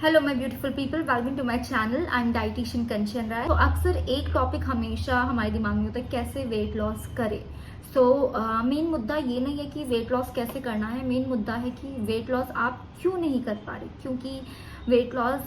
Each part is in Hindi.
Hello my beautiful people, welcome to my channel. I am dietitian Kanchan Rai. तो अक्सर एक टॉपिक हमेशा हमारे दिमाग में होता है, कैसे वेट लॉस करें। मेन मुद्दा ये नहीं है कि वेट लॉस कैसे करना है, मेन मुद्दा है कि वेट लॉस आप क्यों नहीं कर पा रहे। क्योंकि वेट लॉस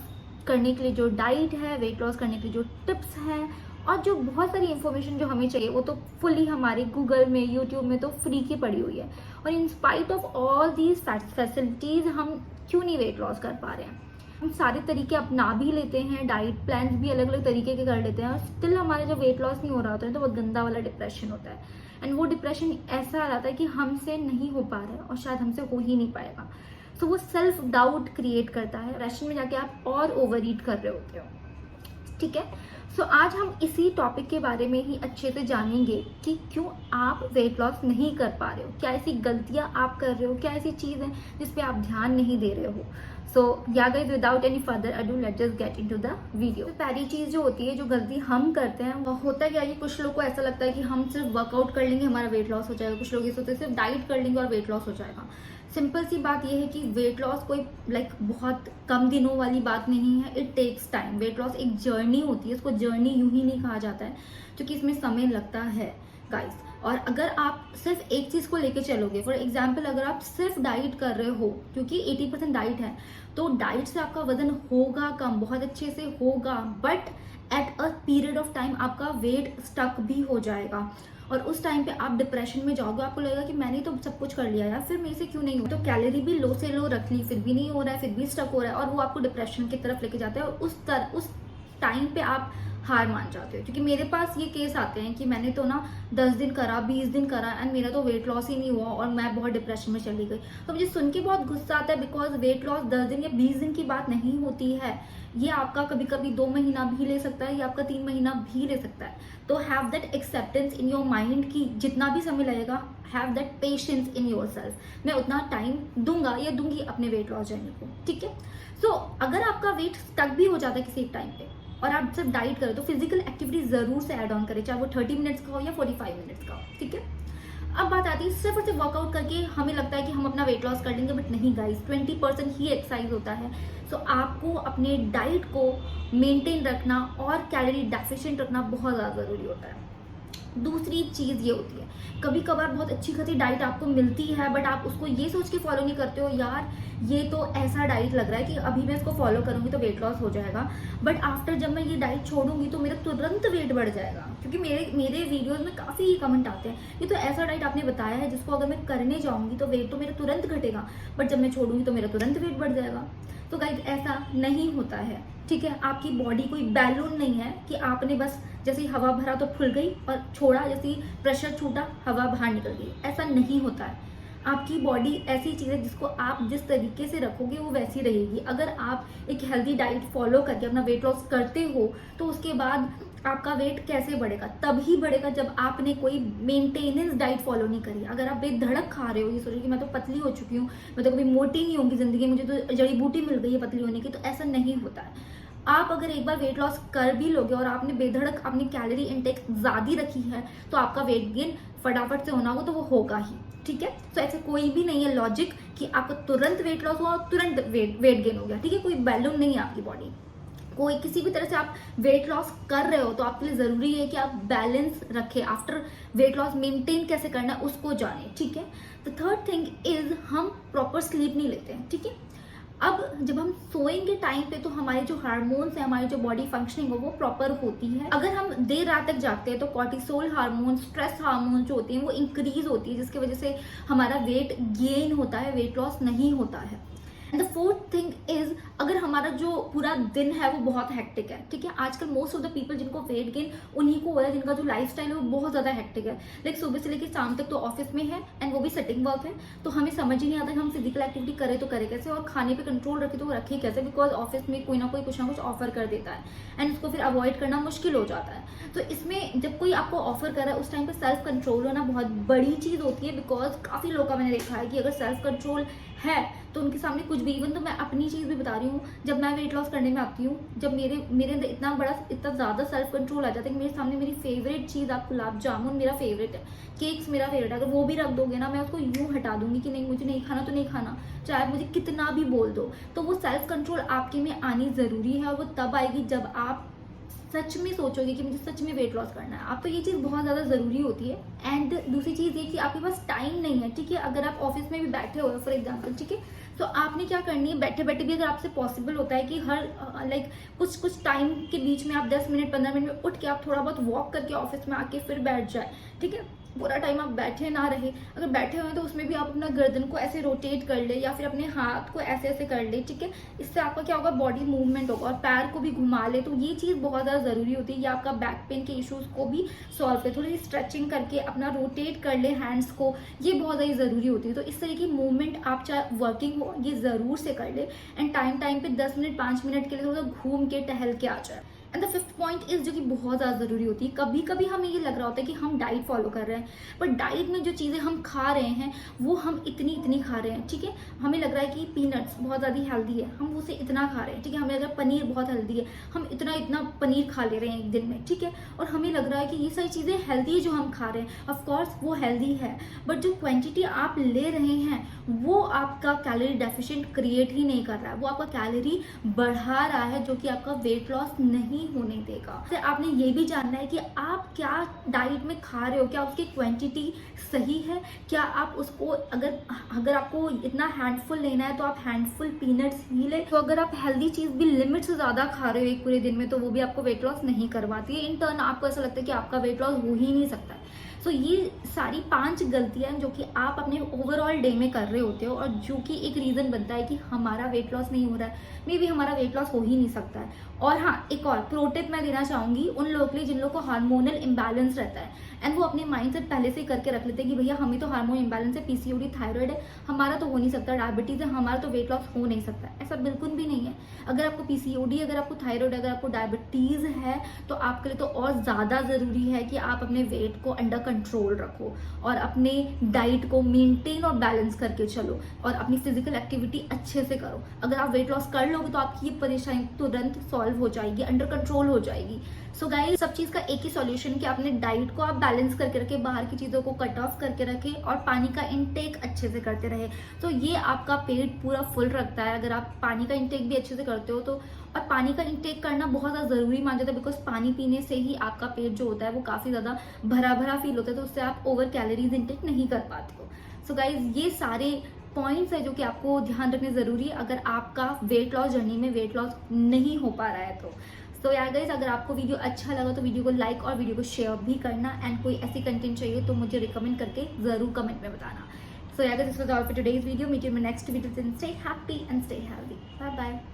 करने के लिए जो डाइट है, वेट लॉस करने के लिए जो टिप्स हैं और जो बहुत सारी इन्फॉर्मेशन जो हमें चाहिए, वो तो फुली हमारे गूगल में, यूट्यूब में तो फ्री की पड़ी हुई है। और in spite of all these facilities हम क्यों नहीं वेट लॉस कर पा रहे हैं। हम सारे तरीके अपना भी लेते हैं, डाइट प्लान भी अलग अलग तरीके के कर लेते हैं और स्टिल हमारा जब वेट लॉस नहीं हो रहा होता है तो बहुत गंदा वाला डिप्रेशन होता है। एंड वो डिप्रेशन ऐसा आ जाता है कि हमसे नहीं हो पा रहा है और शायद हमसे हो ही नहीं पाएगा। सो वो सेल्फ डाउट क्रिएट करता है, डिप्रेशन में जाके आप और ओवर ईट कर रहे होते हो। ठीक है, आज हम इसी टॉपिक के बारे में ही अच्छे से जानेंगे कि क्यों आप वेट लॉस नहीं कर पा रहे हो, क्या ऐसी गलतियां आप कर रहे हो, क्या ऐसी चीज है जिस पे आप ध्यान नहीं दे रहे हो। या guys, without any further ado, let's just get into the video. पहली चीज जो होती है, जो गलती हम करते हैं, वो होता क्या है कि कुछ लोग को ऐसा लगता है कि हम सिर्फ वर्कआउट कर लेंगे हमारा वेट लॉस हो जाएगा। कुछ लोग ये सोचते हैं सिर्फ डाइट कर लेंगे और वेट लॉस हो जाएगा। सिंपल सी बात यह है कि वेट लॉस कोई बहुत कम दिनों वाली बात नहीं है। It takes time. Weight loss एक जर्नी होती है, इसको जर्नी यूं ही नहीं कहा जाता है क्योंकि इसमें समय लगता है गाइस। और अगर आप सिर्फ एक चीज को लेके चलोगे, फॉर एग्जाम्पल अगर आप सिर्फ डाइट कर रहे हो, क्योंकि 80% डाइट है, तो डाइट से आपका वजन होगा कम, बहुत अच्छे से होगा, but at a period of time आपका वेट स्टक भी हो जाएगा और उस टाइम पे आप डिप्रेशन में जाओगे। आपको लगेगा कि मैंने तो सब कुछ कर लिया यार, फिर मेरे से क्यों नहीं हो। तो कैलोरी भी लो से लो रख ली, फिर भी नहीं हो रहा है, फिर भी स्टक हो रहा है और वो आपको डिप्रेशन की तरफ लेके जाता है और उस टाइम पे आप हार मान जाते हो। क्योंकि मेरे पास ये केस आते हैं कि मैंने तो ना 10 दिन करा, 20 दिन करा एंड मेरा तो वेट लॉस ही नहीं हुआ और मैं बहुत डिप्रेशन में चली गई। तो मुझे सुन के बहुत गुस्सा आता है, बिकॉज वेट लॉस 10 दिन या 20 दिन की बात नहीं होती है। ये आपका कभी कभी 2 महीना भी ले सकता है या आपका 3 महीना भी ले सकता है। तो have that acceptance in your mind कि जितना भी समय लगेगा, have that patience in your self. मैं उतना टाइम दूंगा या दूंगी अपने वेट लॉस जर्नी को। ठीक है, अगर आपका वेट स्टक भी हो जाता है किसी टाइम पे और आप सिर्फ डाइट करें, तो फिजिकल एक्टिविटी जरूर से ऐड ऑन करें, चाहे वो 30 मिनट्स का हो या 45 मिनट्स का हो। ठीक है, अब बात आती है सिर्फ और सिर्फ वर्कआउट करके हमें लगता है कि हम अपना वेट लॉस कर लेंगे, बट नहीं गाइस, 20% ही एक्सरसाइज होता है। आपको अपने डाइट को मेंटेन रखना और कैलोरी डेफिशिएंट रखना बहुत ज़्यादा ज़रूरी होता है। दूसरी चीज़ ये होती है, कभी कभार बहुत अच्छी खासी डाइट आपको मिलती है, बट आप उसको ये सोच के फॉलो नहीं करते हो, यार ये तो ऐसा डाइट लग रहा है कि अभी मैं इसको फॉलो करूंगी तो वेट लॉस हो जाएगा, बट आफ्टर जब मैं ये डाइट छोड़ूंगी तो मेरा तुरंत वेट बढ़ जाएगा। क्योंकि मेरे वीडियोस में काफ़ी कमेंट आते हैं, ये तो ऐसा डाइट आपने बताया है जिसको अगर मैं करने जाऊंगी तो वेट तो मेरा तुरंत घटेगा, बट जब मैं छोड़ूंगी तो मेरा तुरंत वेट बढ़ जाएगा। तो गाइस, ऐसा नहीं होता है। ठीक है, आपकी बॉडी कोई बैलून नहीं है कि आपने बस जैसे हवा भरा तो फूल गई और छोड़ा, जैसे प्रेशर छूटा हवा बाहर निकल गई। ऐसा नहीं होता है। आपकी बॉडी ऐसी चीज़ है जिसको आप जिस तरीके से रखोगे वो वैसी रहेगी। अगर आप एक हेल्दी डाइट फॉलो करके अपना वेट लॉस करते हो तो उसके बाद आपका वेट कैसे बढ़ेगा? तभी बढ़ेगा जब आपने कोई मेंटेनेंस डाइट फॉलो नहीं करी। अगर आप बेधड़क खा रहे हो, ये सोचो कि मैं तो पतली हो चुकी हूँ, मैं तो कभी मोटी नहीं होंगी जिंदगी, मुझे तो जड़ी बूटी मिल गई है पतली होने की, तो ऐसा नहीं होता है। आप अगर एक बार वेट लॉस कर भी लोगे और आपने बेधड़क अपनी कैलोरी इनटेक ज्यादा रखी है तो आपका वेट गेन फटाफट से होना होगा, तो वो होगा ही। ठीक है, ऐसे कोई भी नहीं है लॉजिक कि आपका तुरंत वेट लॉस हुआ और तुरंत वेट गेन हो गया। ठीक है, कोई बैलून नहीं है आपकी बॉडी। कोई किसी भी तरह से आप वेट लॉस कर रहे हो तो आपके लिए जरूरी है कि आप बैलेंस रखें। आफ्टर वेट लॉस मेंटेन कैसे करना है उसको जाने। ठीक है, द थर्ड थिंग इज हम प्रॉपर स्लीप नहीं लेते हैं। ठीक है, अब जब हम सोएंगे टाइम पे तो हमारे जो हार्मोन्स है, हमारी जो बॉडी फंक्शनिंग है वो प्रॉपर होती है। अगर हम देर रात तक जागते हैं तो कॉर्टिसोल हार्मोन, स्ट्रेस हार्मोन जो होती हैं वो इंक्रीज होती है, जिसकी वजह से हमारा वेट गेन होता है, वेट लॉस नहीं होता है। And the fourth thing is, अगर हमारा जो पूरा दिन है वो बहुत हेक्टिक है। ठीक है, आजकल मोस्ट ऑफ द पीपल जिनको वेट गेन उन्हीं को हो रहा है जिनका जो लाइफस्टाइल है वो बहुत ज्यादा हेक्टिक है। लाइक सुबह से लेकर शाम तक तो ऑफिस में है एंड वो भी सेटिंग वर्क है, तो हमें समझ ही नहीं आता कि हम फिजिकल एक्टिविटी करें तो करें कैसे और खाने पे कंट्रोल रखें तो रखें कैसे, बिकॉज ऑफिस में कोई ना कोई कुछ ना कुछ ऑफर कर देता है एंड उसको फिर अवॉइड करना मुश्किल हो जाता है। तो इसमें जब कोई आपको ऑफर कर रहा है उस टाइम पे सेल्फ कंट्रोल होना बहुत बड़ी चीज होती है, बिकॉज काफी लोगों का मैंने देखा है कि अगर सेल्फ कंट्रोल है तो उनके सामने कुछ भी, इवन तो मैं अपनी चीज़ भी बता रही हूँ, जब मैं वेट लॉस करने में आती हूँ, जब मेरे अंदर इतना ज़्यादा सेल्फ कंट्रोल आ जाता है कि मेरे सामने मेरी फेवरेट चीज़, आप गुलाब जामुन मेरा फेवरेट है, केक्स मेरा फेवरेट है, अगर वो भी रख दोगे ना, मैं उसको यूँ हटा दूंगी कि नहीं मुझे नहीं खाना तो नहीं खाना, चाहे आप मुझे कितना भी बोल दो। तो वो सेल्फ कंट्रोल आपके में आनी ज़रूरी है, और वो तब आएगी जब आप सच में सोचोगे कि मुझे सच में वेट लॉस करना है। आपको ये चीज़ बहुत ज़्यादा ज़रूरी होती है। एंड दूसरी चीज़ ये कि आपके पास टाइम नहीं है, ठीक है, अगर आप ऑफिस में भी बैठे हो फॉर एग्जांपल, ठीक है, तो आपने क्या करनी है, बैठे बैठे भी अगर आपसे पॉसिबल होता है कि हर लाइक कुछ टाइम के बीच में आप 10 मिनट 15 मिनट में उठ के आप थोड़ा बहुत वॉक करके ऑफिस में आके फिर बैठ जाए, ठीक है, पूरा टाइम आप बैठे ना रहे। अगर बैठे हुए हैं तो उसमें भी आप अपना गर्दन को ऐसे रोटेट कर ले, या फिर अपने हाथ को ऐसे ऐसे कर ले, ठीक है, इससे आपका क्या होगा, बॉडी मूवमेंट होगा, और पैर को भी घुमा ले। तो ये चीज़ बहुत ज़्यादा ज़रूरी होती है। ये आपका बैक पेन के इश्यूज़ को भी सॉल्व करे, थोड़ी सी स्ट्रेचिंग करके अपना रोटेट कर ले हैंड्स को, ये बहुत ज़्यादा ज़रूरी होती है। तो इस तरह की मूवमेंट आप चाहे वर्किंग हो, ये ज़रूर से कर ले। एंड टाइम पे 10 मिनट 5 मिनट के लिए थोड़ा घूम के टहल के आ जाए। And the fifth point is, जो कि बहुत ज़्यादा ज़रूरी होती है, कभी कभी हमें ये लग रहा होता है कि हम डाइट फॉलो कर रहे हैं, पर डाइट में जो चीज़ें हम खा रहे हैं वो हम इतनी खा रहे हैं, ठीक है, हमें लग रहा है कि पीनट्स बहुत ज़्यादा हेल्दी है, हम उसे इतना खा रहे हैं, ठीक है, हमें अगर पनीर बहुत हेल्दी है, हम इतना पनीर खा ले रहे हैं एक दिन में, ठीक है, और हमें लग रहा है कि ये सारी चीज़ें हेल्दी है जो हम खा रहे हैं। ऑफकोर्स वो हेल्दी है, बट जो क्वान्टिटी आप ले रहे हैं वो आपका कैलोरी डेफिशिएंट क्रिएट ही नहीं कर रहा है, वो आपका कैलोरी बढ़ा रहा है, जो कि आपका वेट लॉस नहीं होने देगा। तो आपने ये भी जानना है कि आप क्या डाइट में खा रहे हो, क्या उसकी क्वांटिटी सही है, क्या आप उसको अगर आपको इतना हैंडफुल लेना है तो आप हैंडफुल पीनट्स ही ले। तो अगर आप हेल्दी चीज़ भी लिमिट से ज़्यादा खा रहे हो एक पूरे दिन में, तो वो भी आपको वेट लॉस नहीं करवाती है। इन टर्न आपको ऐसा लगता है कि आपका वेट लॉस हो ही नहीं सकता है। तो ये सारी 5 गलतियां जो कि आप अपने ओवरऑल डे में कर रहे होते हो, और जो कि एक रीज़न बनता है कि हमारा वेट लॉस नहीं हो रहा है, मे बी हमारा वेट लॉस हो ही नहीं सकता है। और हाँ, एक और प्रो टिप मैं देना चाहूँगी उन लोगों के लिए जिन लोगों को हार्मोनल इम्बैलेंस रहता है, एंड वो अपने माइंड से पहले से करके रख लेते हैं कि भैया हमें तो हार्मोन इम्बैलेंस है, पीसीओडी, थायराइड है, हमारा तो हो नहीं सकता, डायबिटीज़ है, हमारा तो वेट लॉस हो नहीं सकता। ऐसा बिल्कुल भी नहीं है। अगर आपको पीसीओडी, अगर आपको थायराइड, अगर आपको डायबिटीज़ है, तो आपके लिए तो और ज़्यादा ज़रूरी है कि आप अपने वेट को अंडर कंट्रोल रखो, और अपने डाइट को मेंटेन और बैलेंस करके चलो, और अपनी फिजिकल एक्टिविटी अच्छे से करो। अगर आप वेट लॉस कर लोगे तो आपकी ये परेशानी तुरंत सॉल्व हो जाएगी, अंडर कंट्रोल हो जाएगी। सो गाइस, सब चीज़ का एक ही सॉल्यूशन कि अपने डाइट को आप बैलेंस करके रखें, बाहर की चीज़ों को कट ऑफ करके रखें, और पानी का इनटेक अच्छे से करते रहे। तो ये आपका पेट पूरा फुल रखता है अगर आप पानी का इनटेक भी अच्छे से करते हो तो। और पानी का इंटेक करना बहुत ज़्यादा ज़रूरी माना जाता है, बिकॉज पानी पीने से ही आपका पेट जो होता है वो काफ़ी ज़्यादा भरा भरा फील होता है, तो उससे आप ओवर कैलोरीज इंटेक नहीं कर पाते हो। सो गाइज, ये सारे पॉइंट्स है जो कि आपको ध्यान रखने ज़रूरी है अगर आपका वेट लॉस जर्नी में वेट लॉस नहीं हो पा रहा है तो। सो यार गाइज, अगर आपको वीडियो अच्छा लगा तो वीडियो को लाइक और वीडियो को शेयर भी करना, एंड कोई ऐसी कंटेंट चाहिए तो मुझे रिकमेंड करके ज़रूर कमेंट में बताना। सो यार guys, this was all for today's video. Meet you in my next video. Stay happy and stay healthy. Bye bye.